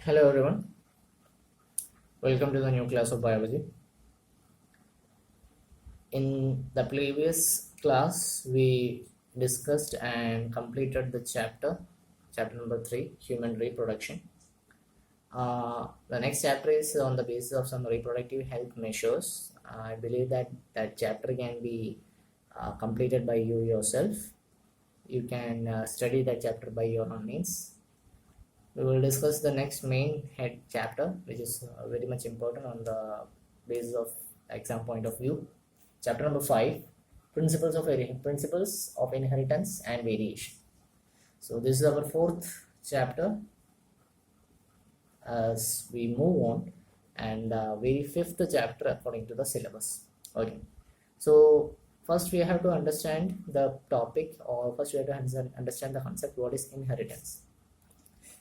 Hello everyone, welcome to the new class of biology. In the previous class, we discussed and completed the chapter number 3, human reproduction. The next chapter is on the basis of some reproductive health measures. I believe that chapter can be completed by you yourself. You can study that chapter by your own means. We will discuss the next main head chapter, which is very much important on the basis of exam point of view. Chapter number 5, principles of inheritance and variation. So this is our fourth chapter as we move on, and very fifth chapter according to the syllabus. Okay, so first we have to understand the topic, or first we have to understand the concept what is inheritance.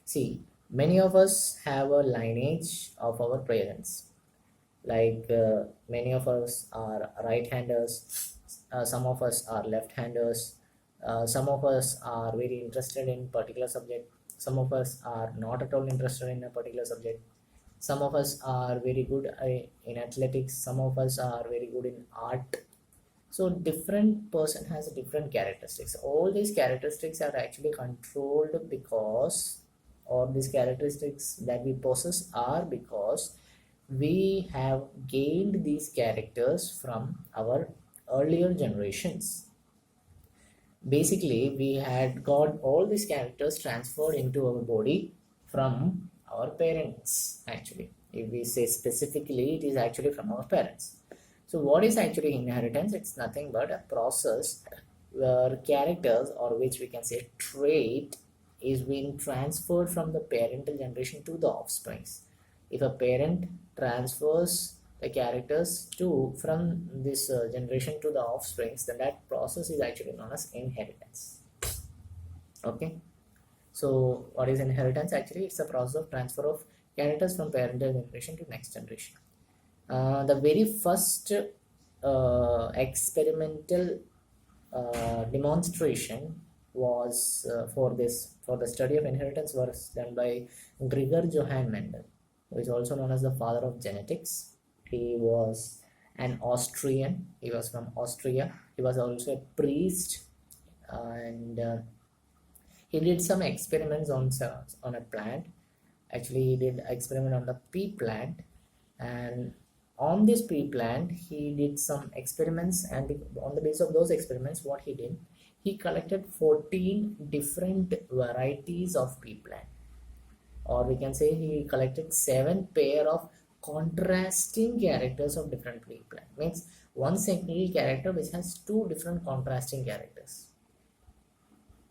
See, many of us have a lineage of our parents. Like many of us are right-handers, some of us are left-handers, some of us are very interested in particular subject, some of us are not at all interested in a particular subject, some of us are very good in athletics, some of us are very good in art. So different person has different characteristics. All these characteristics are actually controlled because, or these characteristics that we possess are because we have gained these characters from our earlier generations. Basically, we had got all these characters transferred into our body from our parents. Actually, if we say specifically, it is actually from our parents. So what is actually inheritance? It's nothing but a process where characters, or which we can say trait, is being transferred from the parental generation to the offsprings. If a parent transfers the characters to from this generation to the offsprings, then that process is actually known as inheritance. Okay, so what is inheritance? Actually, it's a process of transfer of characters from parental generation to next generation. The very first experimental demonstration was for the study of inheritance was done by Gregor Johann Mendel, who is also known as the father of genetics. He was an Austrian. He was from Austria. He was also a priest, and he did some experiments on a plant. Actually, he did experiment on the pea plant, and on this pea plant, he did some experiments, and on the basis of those experiments, what he did, he collected 14 different varieties of pea plant, or we can say he collected 7 pair of contrasting characters of different pea plant. Means one single character which has 2 different contrasting characters.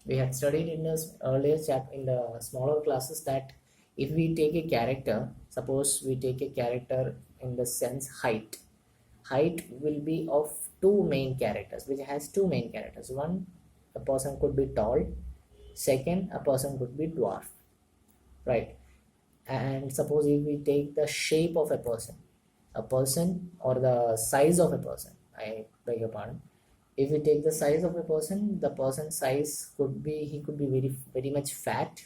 We had studied in the earlier chapter in the smaller classes that if we take a character, suppose we take a character in the sense height will be of 2 main characters, which has 2 main characters. One, a person could be tall, second, a person could be dwarf, right? And suppose if we take the shape of a person or the size of a person, I beg your pardon, if we take the size of a person, the person's size could be, he could be very much fat,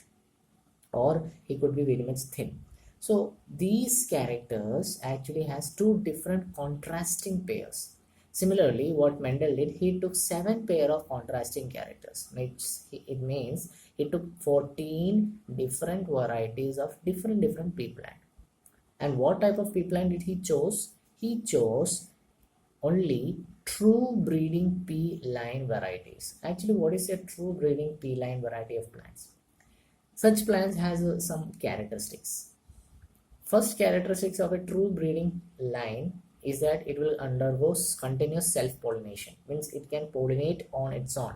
or he could be very much thin. So these characters actually has 2 different contrasting pairs. Similarly, what Mendel did, he took 7 pair of contrasting characters. It means he took 14 different varieties of different pea plant. And what type of pea plant did he chose? He chose only true breeding pea line varieties. Actually, what is a true breeding pea line variety of plants? Such plants has some characteristics. First characteristics of a true breeding line is that it will undergo continuous self-pollination. Means it can pollinate on its own.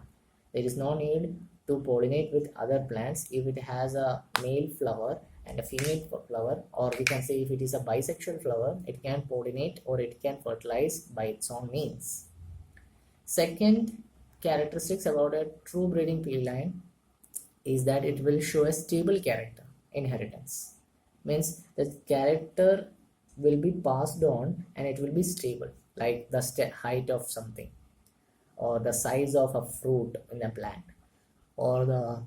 There is no need to pollinate with other plants if it has a male flower and a female flower, or we can say if it is a bisexual flower, it can pollinate or it can fertilize by its own means. Second characteristics about a true breeding pea line is that it will show a stable character inheritance. Means the character will be passed on and it will be stable, like the height of something, or the size of a fruit in a plant, or the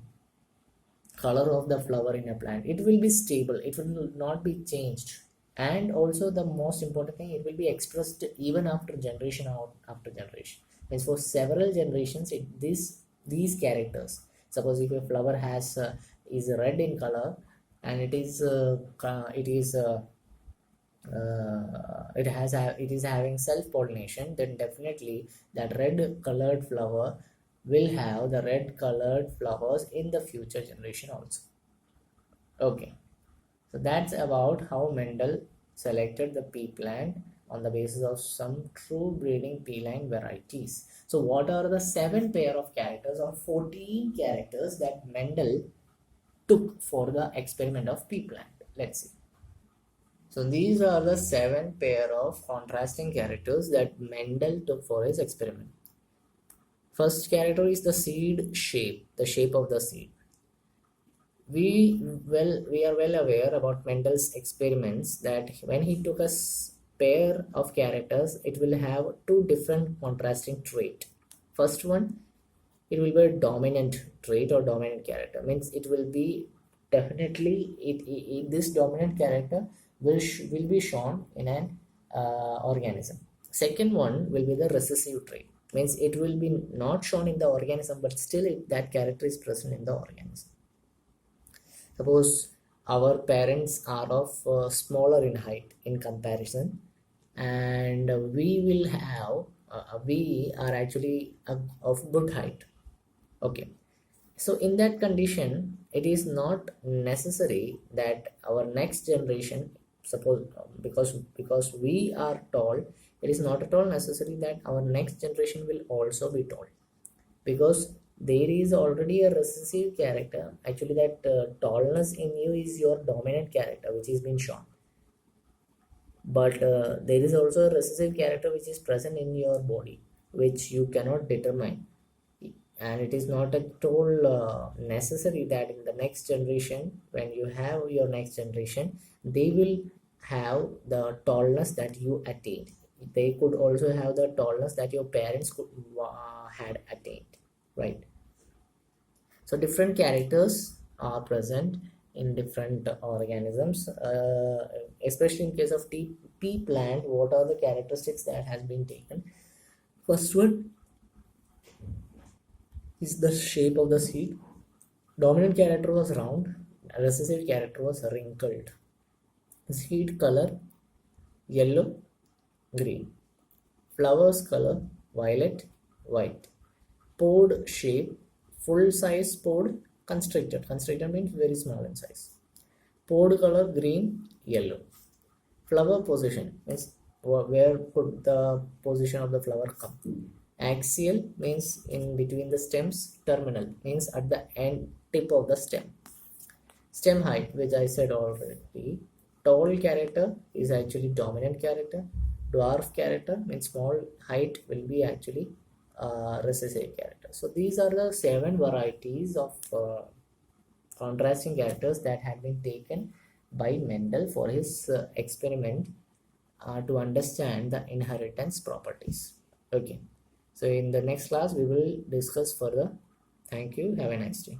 color of the flower in a plant. It will be stable, it will not be changed, and also the most important thing, it will be expressed even after generation or after generation. Means for several generations, these characters, suppose if a flower has is red in color, and it is it is having self pollination, then definitely that red colored flower will have the red colored flowers in the future generation also. Okay, so that's about how Mendel selected the pea plant on the basis of some true breeding pea line varieties. So what are the 7 pair of characters or 14 characters that Mendel took for the experiment of pea plant? Let's see. So these are the 7 pair of contrasting characters that Mendel took for his experiment. First character is the seed shape, the shape of the seed. We are well aware about Mendel's experiments that when he took a pair of characters, it will have 2 different contrasting trait. First one, it will be a dominant trait or dominant character. Means it will be definitely this dominant character will be shown in an organism. Second one will be the recessive trait. Means it will be not shown in the organism, but still that character is present in the organism. Suppose our parents are of smaller in height in comparison, and we are actually of good height. Okay, so in that condition, it is not necessary that our next generation, suppose because we are tall, it is not at all necessary that our next generation will also be tall, because there is already a recessive character. Actually, that tallness in you is your dominant character which is being shown, but there is also a recessive character which is present in your body which you cannot determine, and it is not at all necessary that in the next generation, when you have your next generation, they will have the tallness that you attained. They could also have the tallness that your parents had attained, right? So different characters are present in different organisms, especially in case of pea plant. What are the characteristics that has been taken? First one is the shape of the seed. Dominant character was round, recessive character was wrinkled. Seed color yellow, green. Flowers color violet, white. Pod shape full size pod, constricted. Constricted means very small in size. Pod color green, yellow. Flower position means where could the position of the flower come. Axial means in between the stems. Terminal means at the end tip of the stem. Stem height, which I said already. Tall character is actually dominant character. Dwarf character means small height will be actually recessive character. So these are the 7 varieties of contrasting characters that had been taken by Mendel for his experiment to understand the inheritance properties. Okay, so in the next class we will discuss further. Thank you. Have a nice day.